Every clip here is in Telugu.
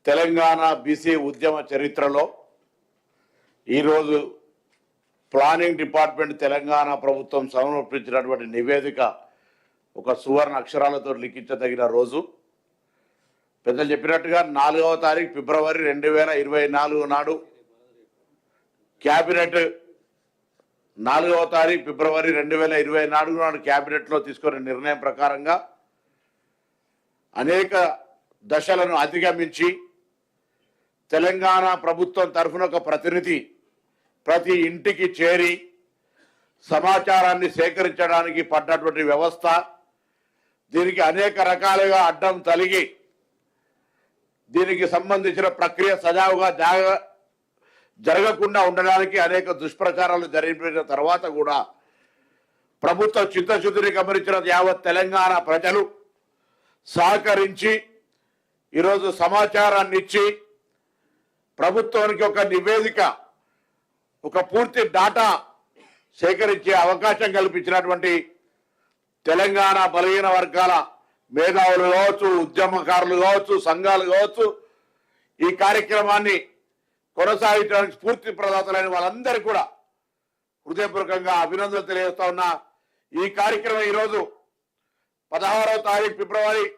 తెలంగాణ బీసీ ఉద్యమ చరిత్రలో ఈరోజు ప్లానింగ్ డిపార్ట్మెంట్ తెలంగాణ ప్రభుత్వం సమర్పించినటువంటి నివేదిక ఒక సువర్ణ అక్షరాలతో లిఖించదగిన రోజు. పెద్దలు చెప్పినట్టుగా 4వ తారీఖు ఫిబ్రవరి 2024 నాడు క్యాబినెట్ 4వ తారీఖు ఫిబ్రవరి 2024 నాడు క్యాబినెట్లో తీసుకున్న నిర్ణయం ప్రకారంగా అనేక దశలను అధిగమించి తెలంగాణ ప్రభుత్వం తరఫున ఒక ప్రతినిధి ప్రతి ఇంటికి చేరి సమాచారాన్ని సేకరించడానికి పడ్డటువంటి వ్యవస్థ, దీనికి అనేక రకాలుగా అడ్డం తలిగి దీనికి సంబంధించిన ప్రక్రియ సజావుగా జరగకుండా ఉండడానికి అనేక దుష్ప్రచారాలు జరిపిన తర్వాత కూడా ప్రభుత్వ చిత్తశుద్ధిని గమనించిన యావత్ తెలంగాణ ప్రజలు సహకరించి ఈరోజు సమాచారాన్ని ఇచ్చి ప్రభుత్వానికి ఒక నివేదిక, ఒక పూర్తి డాటా సేకరించే అవకాశం కల్పించినటువంటి తెలంగాణ బలహీన వర్గాల మేధావులు కావచ్చు, ఉద్యమకారులు కావచ్చు, సంఘాలు కావచ్చు, ఈ కార్యక్రమాన్ని కొనసాగించడానికి స్ఫూర్తి ప్రదాతలైన వాళ్ళందరికీ కూడా హృదయపూర్వకంగా అభినందనలు తెలియజేస్తా ఉన్నా. ఈ కార్యక్రమం ఈరోజు 16వ తారీఖు ఫిబ్రవరి,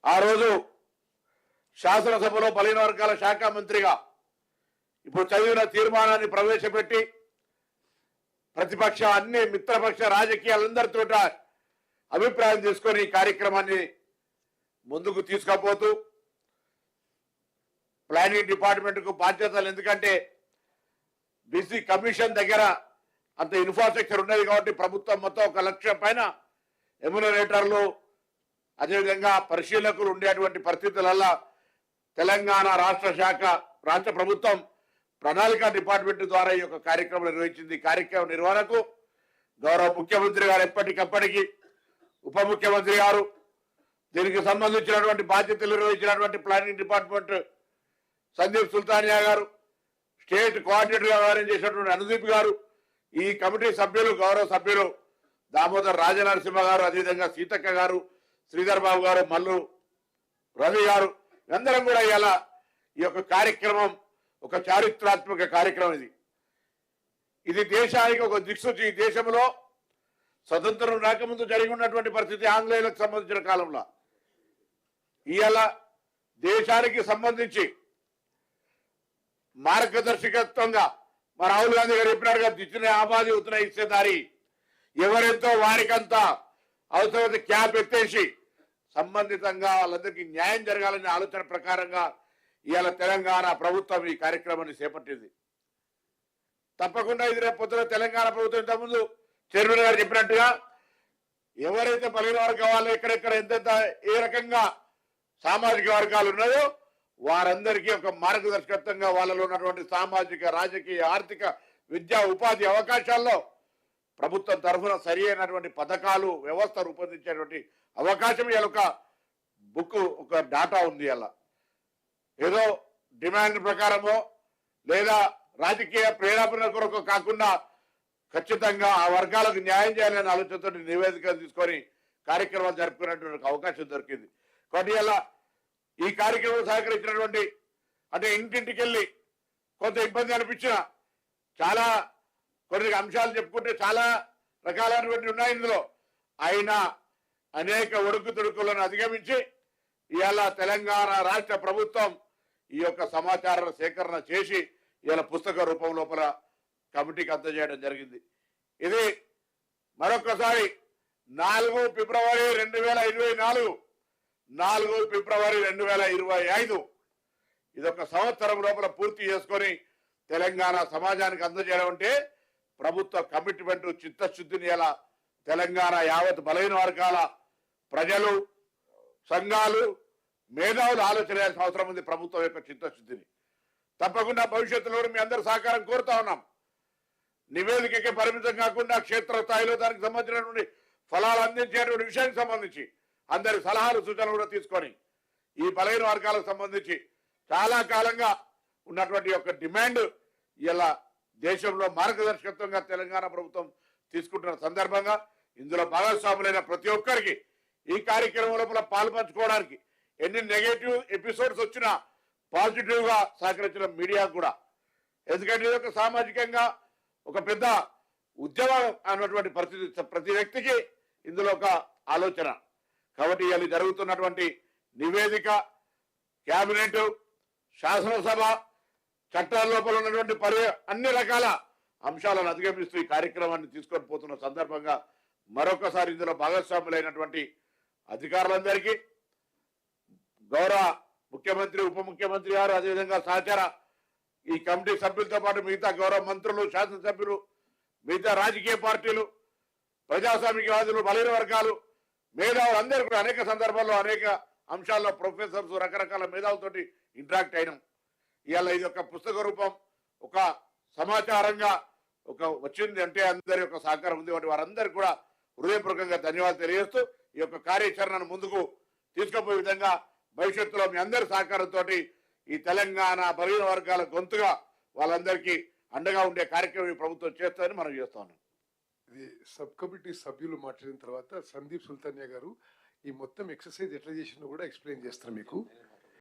ఆ రోజు శాసనసభలో బలహీన వర్గాల శాఖ మంత్రిగా ఇప్పుడు చదివిన తీర్మానాన్ని ప్రవేశపెట్టి ప్రతిపక్ష అన్ని మిత్రపక్ష రాజకీయాలందరితో అభిప్రాయం తీసుకొని ఈ కార్యక్రమాన్ని ముందుకు తీసుకుపోతూ ప్లానింగ్ డిపార్ట్మెంట్కు బాధ్యతలు, ఎందుకంటే బీసీ కమిషన్ దగ్గర అంత ఇన్ఫ్రాస్ట్రక్చర్ ఉన్నది కాబట్టి ప్రభుత్వం మొత్తం 1 లక్ష పైన ఎమ్యునరేటర్లు, అదేవిధంగా పరిశీలకులు ఉండేటువంటి పరిస్థితులలో తెలంగాణ రాష్ట్ర ప్రభుత్వం ప్రణాళిక డిపార్ట్మెంట్ ద్వారా ఈ యొక్క కార్యక్రమం నిర్వహించింది. కార్యక్రమం నిర్వహణకు గౌరవ ముఖ్యమంత్రి గారు ఎప్పటికప్పటికి, ఉప ముఖ్యమంత్రి గారు, దీనికి సంబంధించినటువంటి బాధ్యతలు నిర్వహించినటువంటి ప్లానింగ్ డిపార్ట్మెంట్ సందీప్ సుల్తానియా గారు, స్టేట్ కోఆర్డినేటర్గా వ్యవహారం చేసినటువంటి అనుదీప్ గారు, ఈ కమిటీ సభ్యులు గౌరవ సభ్యులు దామోదర్ రాజనరసింహ గారు, అదేవిధంగా సీతక్క గారు, శ్రీధర్ బాబు గారు, మల్లు రవి గారు, అందరం కూడా ఇలా ఈ యొక్క కార్యక్రమం ఒక చారిత్రాత్మక కార్యక్రమం. ఇది దేశానికి ఒక దిక్సూచి. ఈ దేశంలో స్వతంత్రం రాకముందు జరిగి ఉన్నటువంటి పరిస్థితి ఆంగ్లేయులకు సంబంధించిన కాలంలో ఇవాళ దేశానికి సంబంధించి మార్గదర్శకత్వంగా మా రాహుల్ గాంధీ గారు చెప్పినట్టుగా దిచ్చిన ఆబాది ఉత్తన ఇచ్చేదారి, ఎవరెంతో వారికంతా అవసరమైతే క్యాప్ ఎత్తేసి సంబంధితంగా వాళ్ళందరికీ న్యాయం జరగాలనే ఆలోచన ప్రకారంగా ఇవాళ తెలంగాణ ప్రభుత్వం ఈ కార్యక్రమాన్ని చేపట్టింది. తప్పకుండా ఇది రేపు పొద్దున తెలంగాణ ప్రభుత్వం ఇంతకుముందు చైర్మన్ గారు చెప్పినట్టుగా ఎవరైతే బలహీన వర్గాల వాళ్ళు ఎక్కడెక్కడ ఎంతెంత ఏ రకంగా సామాజిక వర్గాలు ఉన్నాయో వారందరికీ ఒక మార్గదర్శకత్వంగా వాళ్ళలో ఉన్నటువంటి సామాజిక, రాజకీయ, ఆర్థిక, విద్యా, ఉపాధి అవకాశాల్లో ప్రభుత్వం తరఫున సరి అయినటువంటి పథకాలు, వ్యవస్థ రూపొందించేటువంటి అవకాశం ఇలా ఒక బుక్, ఒక డాటా ఉంది. అలా ఏదో డిమాండ్ ప్రకారమో లేదా రాజకీయ ప్రేరేపణ కొరకు కాకుండా ఖచ్చితంగా ఆ వర్గాలకు న్యాయం చేయాలనే ఆలోచనతో నివేదిక తీసుకొని కార్యక్రమాలు జరుపుకునేటువంటి అవకాశం దొరికింది. కాబట్టి ఇలా ఈ కార్యక్రమం సహకరించినటువంటి, అంటే ఇంటింటికి వెళ్ళి కొంత ఇబ్బంది అనిపించిన చాలా కొన్ని అంశాలు చెప్పుకుంటే చాలా రకాలైనటువంటి ఉన్నాయి ఇందులో, అయినా అనేక ఒడుకు తొడుకులను అధిగమించి ఇవాళ తెలంగాణ రాష్ట్ర ప్రభుత్వం ఈ యొక్క సమాచార సేకరణ చేసి ఇవాళ పుస్తక రూపం లోపల కమిటీకి అందజేయడం జరిగింది. ఇది మరొకసారి 4 ఫిబ్రవరి 2024, 4 ఫిబ్రవరి 2025 ఇదొక సంవత్సరం లోపల పూర్తి చేసుకొని తెలంగాణ సమాజానికి అందజేయడం అంటే ప్రభుత్వ కమిట్మెంట్, చిత్తశుద్ధిని ఇలా తెలంగాణ యావత్ బలహీన వర్గాల ప్రజలు, సంఘాలు, మేధావులు ఆలోచన చేయాల్సిన అవసరం ఉంది. ప్రభుత్వం యొక్క చిత్తశుద్ధిని తప్పకుండా భవిష్యత్తులో మీ అందరూ సహకారం కోరుతా ఉన్నాం. నివేదికకే పరిమితం కాకుండా క్షేత్రస్థాయిలో దానికి సంబంధించినటువంటి ఫలాలు అందించేటువంటి విషయానికి సంబంధించి అందరి సలహాలు, సూచనలు కూడా తీసుకొని ఈ బలహీన వర్గాలకు సంబంధించి చాలా కాలంగా ఉన్నటువంటి యొక్క డిమాండ్ ఇలా దేశంలో మార్గదర్శకత్వంగా తెలంగాణ ప్రభుత్వం తీసుకుంటున్న సందర్భంగా ఇందులో భాగస్వాములైన ప్రతి ఒక్కరికి ఈ కార్యక్రమం లోపల పాల్పంచుకోవడానికి ఎన్ని నెగటివ్ ఎపిసోడ్స్ వచ్చినా పాజిటివ్ గా సహకరించిన మీడియా కూడా. ఎందుకంటే ఇది ఒక సామాజికంగా ఒక పెద్ద ఉద్యమం అన్నటువంటి పరిస్థితి ప్రతి వ్యక్తికి ఇందులో ఒక ఆలోచన. కాబట్టి ఇవాళ జరుగుతున్నటువంటి నివేదిక, కేబినెట్, శాసనసభ, చట్టాల లోపల ఉన్నటువంటి అన్ని రకాల అంశాలను అధిగమిస్తూ ఈ కార్యక్రమాన్ని తీసుకొని పోతున్న సందర్భంగా మరొకసారి ఇందులో భాగస్వాములైనటువంటి అధికారులందరికీ, గౌరవ ముఖ్యమంత్రి, ఉప ముఖ్యమంత్రి గారు, అదేవిధంగా సహచార ఈ కమిటీ సభ్యులతో పాటు మిగతా గౌరవ మంత్రులు, శాసనసభ్యులు, మిగతా రాజకీయ పార్టీలు, ప్రజాస్వామికవాదులు, బలైన వర్గాలు, మేధావులు అందరూ కూడా అనేక సందర్భాల్లో అనేక అంశాల్లో ప్రొఫెసర్స్, రకరకాల మేధావులతోటి ఇంటరాక్ట్ అయినాం. ఇవాళ ఇది ఒక పుస్తక రూపం, ఒక సమాచారంగా ఒక వచ్చింది అంటే అందరి యొక్క సహకారం ఉంది. వాటి వారందరికీ కూడా హృదయపూర్వకంగా ధన్యవాదాలు తెలియజేస్తూ ఈ యొక్క కార్యాచరణను ముందుకు తీసుకుపోయే విధంగా భవిష్యత్తులో మీ అందరి సహకారంతో ఈ తెలంగాణ బలహీన వర్గాల గొంతుగా వాళ్ళందరికీ అండగా ఉండే కార్యక్రమం ఈ ప్రభుత్వం చేస్తుందని మనం చేస్తా ఉన్నాం. ఇది సబ్ కమిటీ సభ్యులు మాట్లాడిన తర్వాత సందీప్ సుల్తానియా గారు ఈ మొత్తం ఎక్సర్సైజ్ ఎట్లా చేసినా కూడా ఎక్స్ప్లెయిన్ చేస్తారు మీకు.